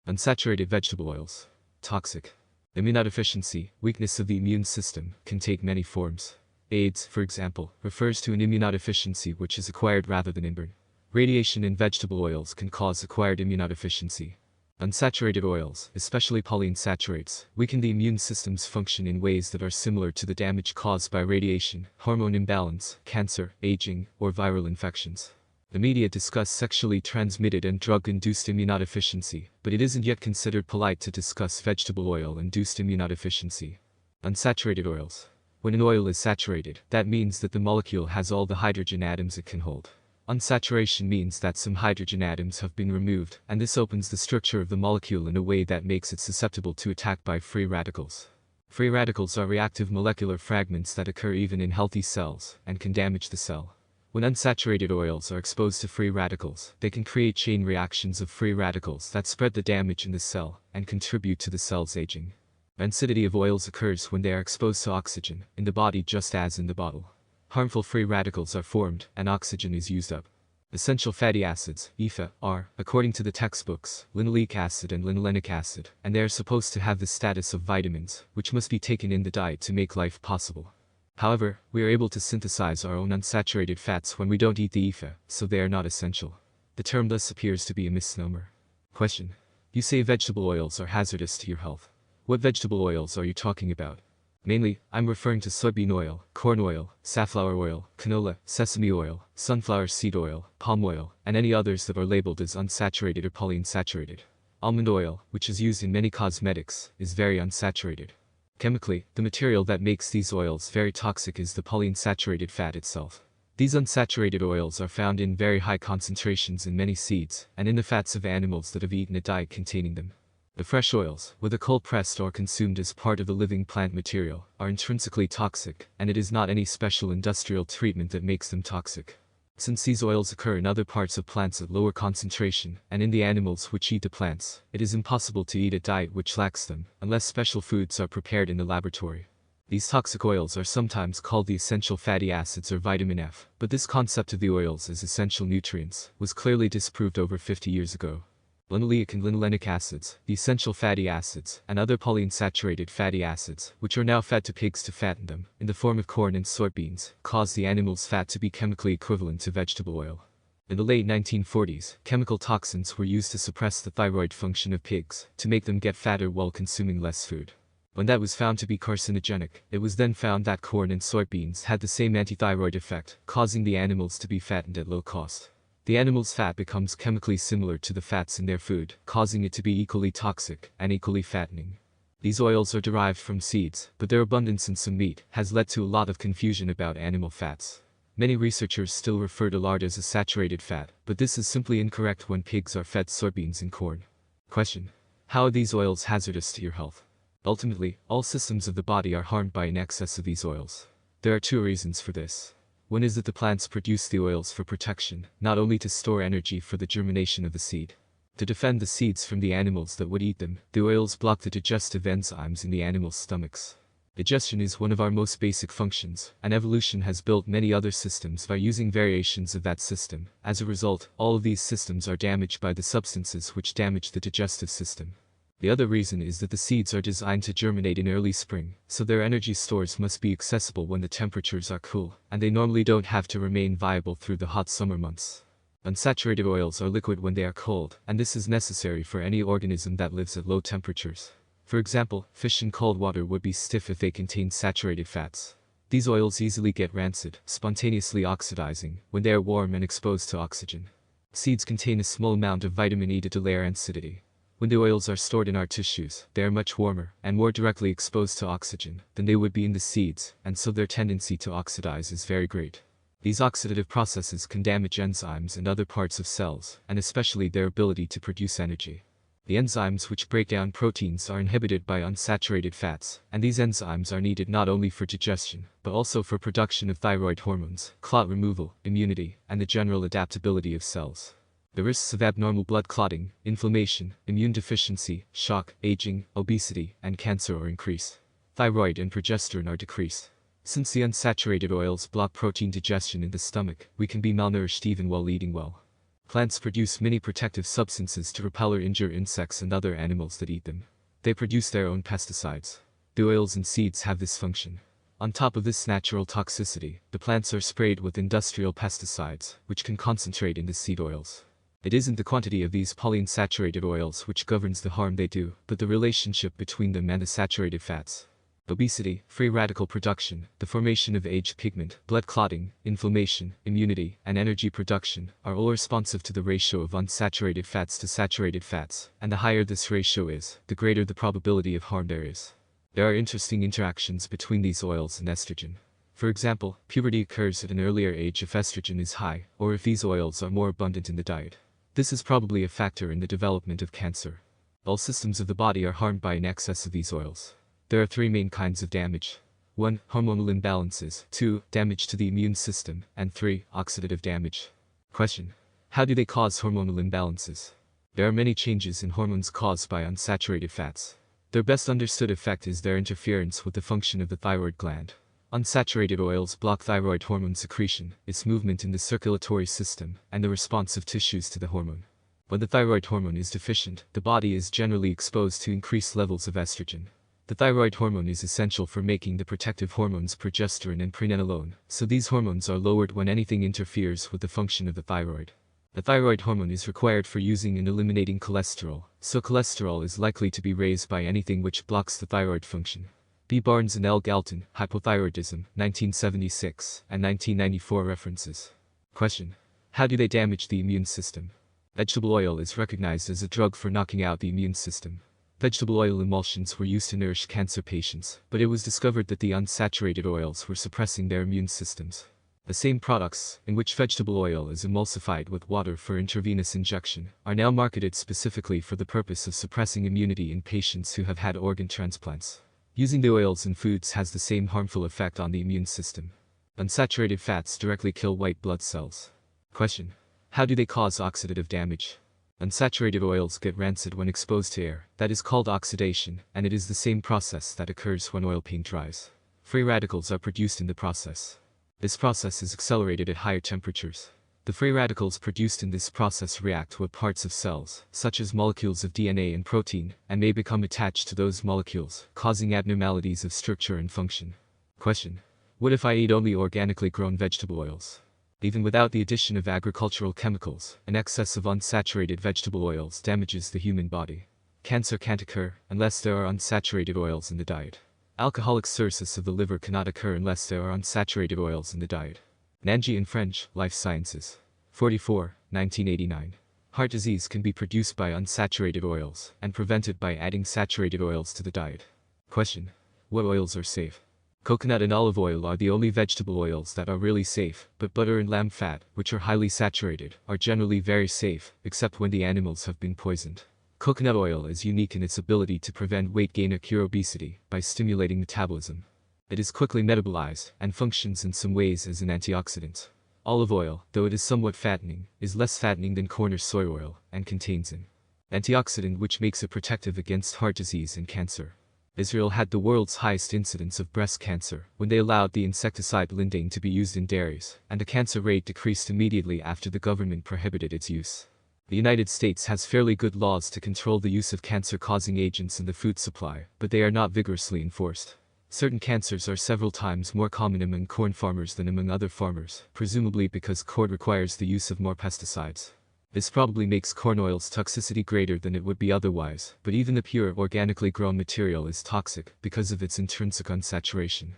Unsaturated vegetable oils. Toxic. Immunodeficiency, weakness of the immune system, can take many forms. AIDS, for example, refers to an immunodeficiency which is acquired rather than inborn. Radiation in vegetable oils can cause acquired immunodeficiency. Unsaturated oils, especially polyunsaturates, weaken the immune system's function in ways that are similar to the damage caused by radiation, hormone imbalance, cancer, aging, or viral infections. The media discuss sexually transmitted and drug-induced immunodeficiency, but it isn't yet considered polite to discuss vegetable oil-induced immunodeficiency. Unsaturated oils. When an oil is saturated, that means that the molecule has all the hydrogen atoms it can hold. Unsaturation means that some hydrogen atoms have been removed, and this opens the structure of the molecule in a way that makes it susceptible to attack by free radicals. Free radicals are reactive molecular fragments that occur even in healthy cells, and can damage the cell. When unsaturated oils are exposed to free radicals, they can create chain reactions of free radicals that spread the damage in the cell, and contribute to the cell's aging. Rancidity of oils occurs when they are exposed to oxygen, in the body just as in the bottle. Harmful free radicals are formed, and oxygen is used up. Essential fatty acids, EFA, are, according to the textbooks, linoleic acid and linolenic acid, and they are supposed to have the status of vitamins, which must be taken in the diet to make life possible. However, we are able to synthesize our own unsaturated fats when we don't eat the EFA, so they are not essential. The term thus appears to be a misnomer. Question. You say vegetable oils are hazardous to your health. What vegetable oils are you talking about? Mainly, I'm referring to soybean oil, corn oil, safflower oil, canola, sesame oil, sunflower seed oil, palm oil, and any others that are labeled as unsaturated or polyunsaturated. Almond oil, which is used in many cosmetics, is very unsaturated. Chemically, the material that makes these oils very toxic is the polyunsaturated fat itself. These unsaturated oils are found in very high concentrations in many seeds, and in the fats of animals that have eaten a diet containing them. The fresh oils, whether cold-pressed or consumed as part of the living plant material, are intrinsically toxic, and it is not any special industrial treatment that makes them toxic. Since these oils occur in other parts of plants at lower concentration, and in the animals which eat the plants, it is impossible to eat a diet which lacks them, unless special foods are prepared in the laboratory. These toxic oils are sometimes called the essential fatty acids or vitamin F, but this concept of the oils as essential nutrients was clearly disproved over 50 years ago. Linoleic and linolenic acids, the essential fatty acids, and other polyunsaturated fatty acids, which are now fed to pigs to fatten them, in the form of corn and soybeans, cause the animal's fat to be chemically equivalent to vegetable oil. In the late 1940s, chemical toxins were used to suppress the thyroid function of pigs, to make them get fatter while consuming less food. When that was found to be carcinogenic, it was then found that corn and soybeans had the same antithyroid effect, causing the animals to be fattened at low cost. The animal's fat becomes chemically similar to the fats in their food, causing it to be equally toxic and equally fattening. These oils are derived from seeds, but their abundance in some meat has led to a lot of confusion about animal fats. Many researchers still refer to lard as a saturated fat, but this is simply incorrect when pigs are fed soybeans and corn. Question. How are these oils hazardous to your health? Ultimately, all systems of the body are harmed by an excess of these oils. There are two reasons for this. One is that the plants produce the oils for protection, not only to store energy for the germination of the seed. To defend the seeds from the animals that would eat them, the oils block the digestive enzymes in the animals' stomachs. Digestion is one of our most basic functions, and evolution has built many other systems by using variations of that system. As a result, all of these systems are damaged by the substances which damage the digestive system. The other reason is that the seeds are designed to germinate in early spring, so their energy stores must be accessible when the temperatures are cool, and they normally don't have to remain viable through the hot summer months. Unsaturated oils are liquid when they are cold, and this is necessary for any organism that lives at low temperatures. For example, fish in cold water would be stiff if they contain saturated fats. These oils easily get rancid, spontaneously oxidizing, when they are warm and exposed to oxygen. Seeds contain a small amount of vitamin E to delay rancidity. When the oils are stored in our tissues, they are much warmer and more directly exposed to oxygen than they would be in the seeds, and so their tendency to oxidize is very great. These oxidative processes can damage enzymes and other parts of cells, and especially their ability to produce energy. The enzymes which break down proteins are inhibited by unsaturated fats, and these enzymes are needed not only for digestion, but also for production of thyroid hormones, clot removal, immunity, and the general adaptability of cells. The risks of abnormal blood clotting, inflammation, immune deficiency, shock, aging, obesity, and cancer are increased. Thyroid and progesterone are decreased. Since the unsaturated oils block protein digestion in the stomach, we can be malnourished even while eating well. Plants produce many protective substances to repel or injure insects and other animals that eat them. They produce their own pesticides. The oils in seeds have this function. On top of this natural toxicity, the plants are sprayed with industrial pesticides, which can concentrate in the seed oils. It isn't the quantity of these polyunsaturated oils which governs the harm they do, but the relationship between them and the saturated fats. Obesity, free radical production, the formation of age pigment, blood clotting, inflammation, immunity, and energy production are all responsive to the ratio of unsaturated fats to saturated fats, and the higher this ratio is, the greater the probability of harm there is. There are interesting interactions between these oils and estrogen. For example, puberty occurs at an earlier age if estrogen is high, or if these oils are more abundant in the diet. This is probably a factor in the development of cancer. All systems of the body are harmed by an excess of these oils. There are three main kinds of damage. 1. Hormonal imbalances. 2. Damage to the immune system. And 3. Oxidative damage. Question. How do they cause hormonal imbalances? There are many changes in hormones caused by unsaturated fats. Their best understood effect is their interference with the function of the thyroid gland. Unsaturated oils block thyroid hormone secretion, its movement in the circulatory system, and the response of tissues to the hormone. When the thyroid hormone is deficient, the body is generally exposed to increased levels of estrogen. The thyroid hormone is essential for making the protective hormones progesterone and pregnenolone, so these hormones are lowered when anything interferes with the function of the thyroid. The thyroid hormone is required for using and eliminating cholesterol, so cholesterol is likely to be raised by anything which blocks the thyroid function. B. Barnes and L. Galton, Hypothyroidism, 1976 and 1994 references. Question. How do they damage the immune system? Vegetable oil is recognized as a drug for knocking out the immune system. Vegetable oil emulsions were used to nourish cancer patients, but it was discovered that the unsaturated oils were suppressing their immune systems. The same products, in which vegetable oil is emulsified with water for intravenous injection, are now marketed specifically for the purpose of suppressing immunity in patients who have had organ transplants. Using the oils in foods has the same harmful effect on the immune system. Unsaturated fats directly kill white blood cells. Question. How do they cause oxidative damage? Unsaturated oils get rancid when exposed to air, that is called oxidation, and it is the same process that occurs when oil paint dries. Free radicals are produced in the process. This process is accelerated at higher temperatures. The free radicals produced in this process react with parts of cells, such as molecules of DNA and protein, and may become attached to those molecules, causing abnormalities of structure and function. Question. What if I eat only organically grown vegetable oils? Even without the addition of agricultural chemicals, an excess of unsaturated vegetable oils damages the human body. Cancer can't occur unless there are unsaturated oils in the diet. Alcoholic cirrhosis of the liver cannot occur unless there are unsaturated oils in the diet. Nanji and French, Life Sciences. 44, 1989. Heart disease can be produced by unsaturated oils, and prevented by adding saturated oils to the diet. Question. What oils are safe? Coconut and olive oil are the only vegetable oils that are really safe, but butter and lamb fat, which are highly saturated, are generally very safe, except when the animals have been poisoned. Coconut oil is unique in its ability to prevent weight gain or cure obesity by stimulating metabolism. It is quickly metabolized and functions in some ways as an antioxidant. Olive oil, though it is somewhat fattening, is less fattening than corn or soy oil, and contains an antioxidant which makes it protective against heart disease and cancer. Israel had the world's highest incidence of breast cancer when they allowed the insecticide lindane to be used in dairies, and the cancer rate decreased immediately after the government prohibited its use. The United States has fairly good laws to control the use of cancer-causing agents in the food supply, but they are not vigorously enforced. Certain cancers are several times more common among corn farmers than among other farmers, presumably because corn requires the use of more pesticides. This probably makes corn oil's toxicity greater than it would be otherwise, but even the pure organically grown material is toxic because of its intrinsic unsaturation.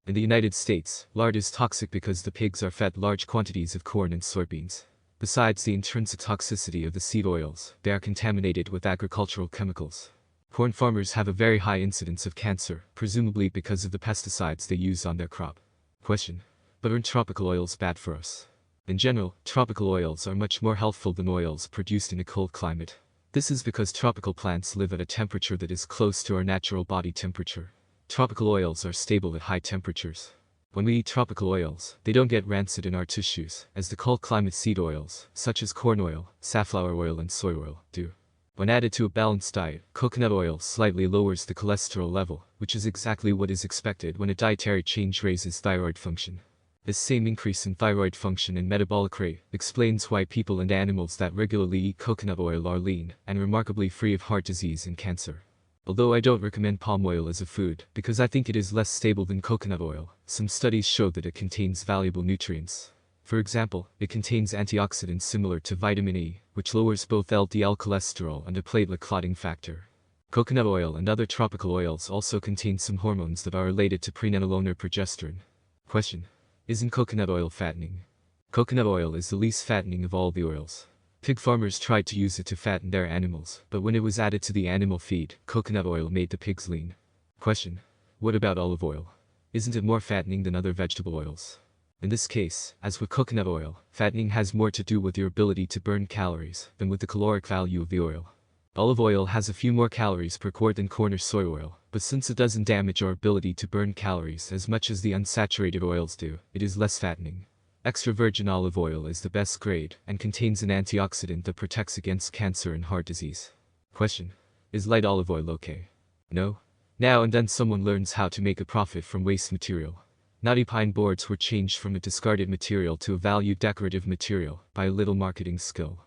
In the United States, lard is toxic because the pigs are fed large quantities of corn and soybeans. Besides the intrinsic toxicity of the seed oils, they are contaminated with agricultural chemicals. Corn farmers have a very high incidence of cancer, presumably because of the pesticides they use on their crop. Question. But aren't tropical oils bad for us? In general, tropical oils are much more healthful than oils produced in a cold climate. This is because tropical plants live at a temperature that is close to our natural body temperature. Tropical oils are stable at high temperatures. When we eat tropical oils, they don't get rancid in our tissues, as the cold climate seed oils, such as corn oil, safflower oil and soy oil, do. When added to a balanced diet, coconut oil slightly lowers the cholesterol level, which is exactly what is expected when a dietary change raises thyroid function. This same increase in thyroid function and metabolic rate explains why people and animals that regularly eat coconut oil are lean and remarkably free of heart disease and cancer. Although I don't recommend palm oil as a food because I think it is less stable than coconut oil, some studies show that it contains valuable nutrients. For example, it contains antioxidants similar to vitamin E, which lowers both LDL cholesterol and a platelet clotting factor. Coconut oil and other tropical oils also contain some hormones that are related to prenatalizone or progesterone. Question: isn't coconut oil fattening? Coconut oil is the least fattening of all the oils. Pig farmers tried to use it to fatten their animals, but when it was added to the animal feed, coconut oil made the pigs lean. Question: what about olive oil? Isn't it more fattening than other vegetable oils? In this case, as with coconut oil, fattening has more to do with your ability to burn calories than with the caloric value of the oil. Olive oil has a few more calories per quart than corn or soy oil, but since it doesn't damage our ability to burn calories as much as the unsaturated oils do, it is less fattening. Extra virgin olive oil is the best grade and contains an antioxidant that protects against cancer and heart disease. Question: is light olive oil okay? No. Now and then someone learns how to make a profit from waste material. Knotty pine boards were changed from a discarded material to a valued decorative material by a little marketing skill.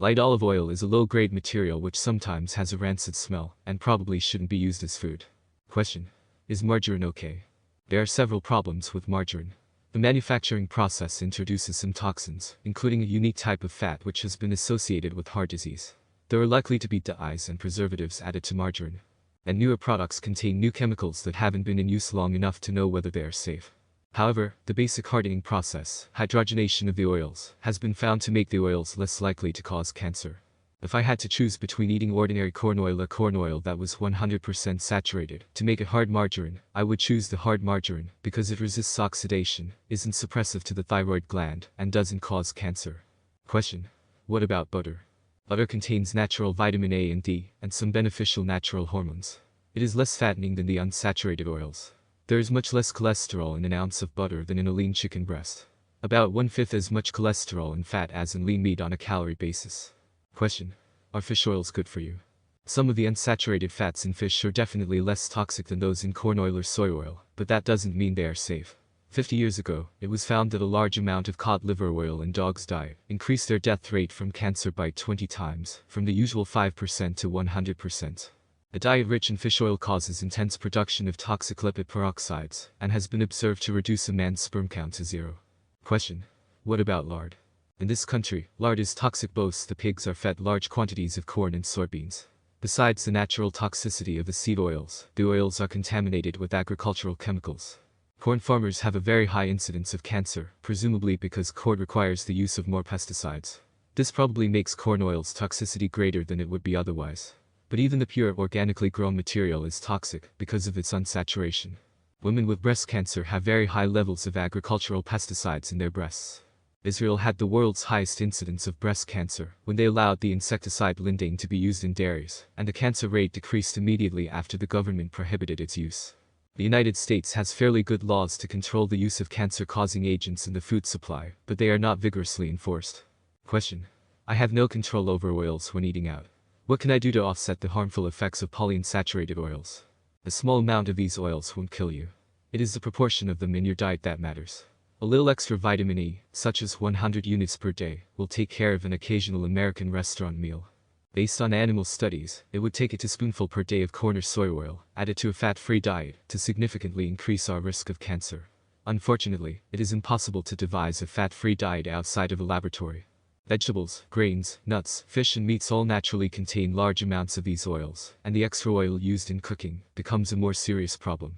Light olive oil is a low-grade material which sometimes has a rancid smell and probably shouldn't be used as food. Question: is margarine okay? There are several problems with margarine. The manufacturing process introduces some toxins, including a unique type of fat which has been associated with heart disease. There are likely to be dyes and preservatives added to margarine. And newer products contain new chemicals that haven't been in use long enough to know whether they are safe. However, the basic hardening process, hydrogenation of the oils, has been found to make the oils less likely to cause cancer. If I had to choose between eating ordinary corn oil or corn oil that was 100% saturated to make a hard margarine, I would choose the hard margarine because it resists oxidation, isn't suppressive to the thyroid gland, and doesn't cause cancer. Question: what about butter? Butter contains natural vitamin A and D and some beneficial natural hormones. It is less fattening than the unsaturated oils. There is much less cholesterol in an ounce of butter than in a lean chicken breast. About 1/5 as much cholesterol and fat as in lean meat on a calorie basis. Question: are fish oils good for you? Some of the unsaturated fats in fish are definitely less toxic than those in corn oil or soy oil, but that doesn't mean they are safe. 50 years ago, it was found that a large amount of cod liver oil in dogs' diet increased their death rate from cancer by 20 times, from the usual 5% to 100%. A diet rich in fish oil causes intense production of toxic lipid peroxides and has been observed to reduce a man's sperm count to 0. Question: what about lard? In this country, lard is toxic both the pigs are fed large quantities of corn and soybeans. Besides the natural toxicity of the seed oils, the oils are contaminated with agricultural chemicals. Corn farmers have a very high incidence of cancer, presumably because corn requires the use of more pesticides. This probably makes corn oil's toxicity greater than it would be otherwise. But even the pure organically grown material is toxic because of its unsaturation. Women with breast cancer have very high levels of agricultural pesticides in their breasts. Israel had the world's highest incidence of breast cancer when they allowed the insecticide lindane to be used in dairies, and the cancer rate decreased immediately after the government prohibited its use. The United States has fairly good laws to control the use of cancer-causing agents in the food supply, but they are not vigorously enforced. Question: I have no control over oils when eating out. What can I do to offset the harmful effects of polyunsaturated oils? A small amount of these oils won't kill you. It is the proportion of them in your diet that matters. A little extra vitamin E, such as 100 units per day, will take care of an occasional American restaurant meal. Based on animal studies, it would take a teaspoonful per day of corn or soy oil, added to a fat-free diet, to significantly increase our risk of cancer. Unfortunately, it is impossible to devise a fat-free diet outside of a laboratory. Vegetables, grains, nuts, fish and meats all naturally contain large amounts of these oils, and the extra oil used in cooking becomes a more serious problem.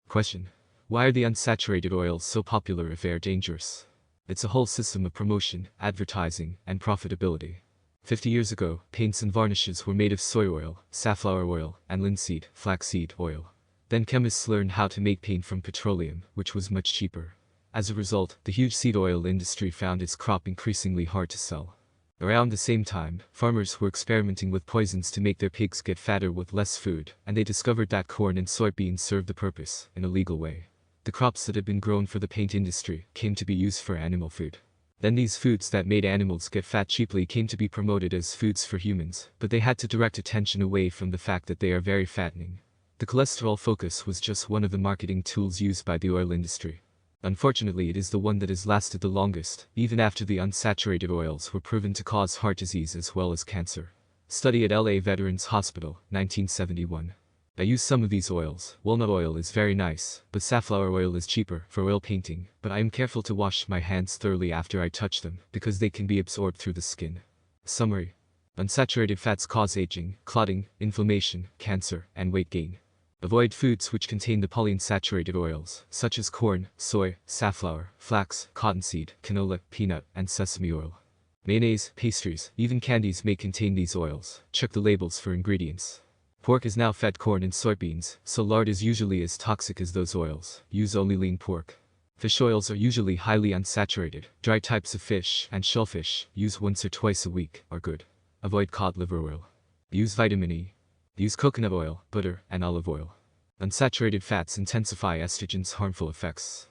Question: why are the unsaturated oils so popular if they are dangerous? It's a whole system of promotion, advertising, and profitability. 50 years ago, paints and varnishes were made of soy oil, safflower oil, and linseed, flaxseed oil. Then chemists learned how to make paint from petroleum, which was much cheaper. As a result, the huge seed oil industry found its crop increasingly hard to sell. Around the same time, farmers were experimenting with poisons to make their pigs get fatter with less food, and they discovered that corn and soybeans served the purpose, in a legal way. The crops that had been grown for the paint industry came to be used for animal food. Then these foods that made animals get fat cheaply came to be promoted as foods for humans, but they had to direct attention away from the fact that they are very fattening. The cholesterol focus was just one of the marketing tools used by the oil industry. Unfortunately, it is the one that has lasted the longest, even after the unsaturated oils were proven to cause heart disease as well as cancer. Study at LA Veterans Hospital, 1971. I use some of these oils. Walnut oil is very nice, but safflower oil is cheaper for oil painting, but I am careful to wash my hands thoroughly after I touch them, because they can be absorbed through the skin. Summary. Unsaturated fats cause aging, clotting, inflammation, cancer, and weight gain. Avoid foods which contain the polyunsaturated oils, such as corn, soy, safflower, flax, cottonseed, canola, peanut, and sesame oil. Mayonnaise, pastries, even candies may contain these oils. Check the labels for ingredients. Pork is now fed corn and soybeans, so lard is usually as toxic as those oils. Use only lean pork. Fish oils are usually highly unsaturated. Dry types of fish and shellfish, used once or twice a week, are good. Avoid cod liver oil. Use vitamin E. Use coconut oil, butter, and olive oil. Unsaturated fats intensify estrogen's harmful effects.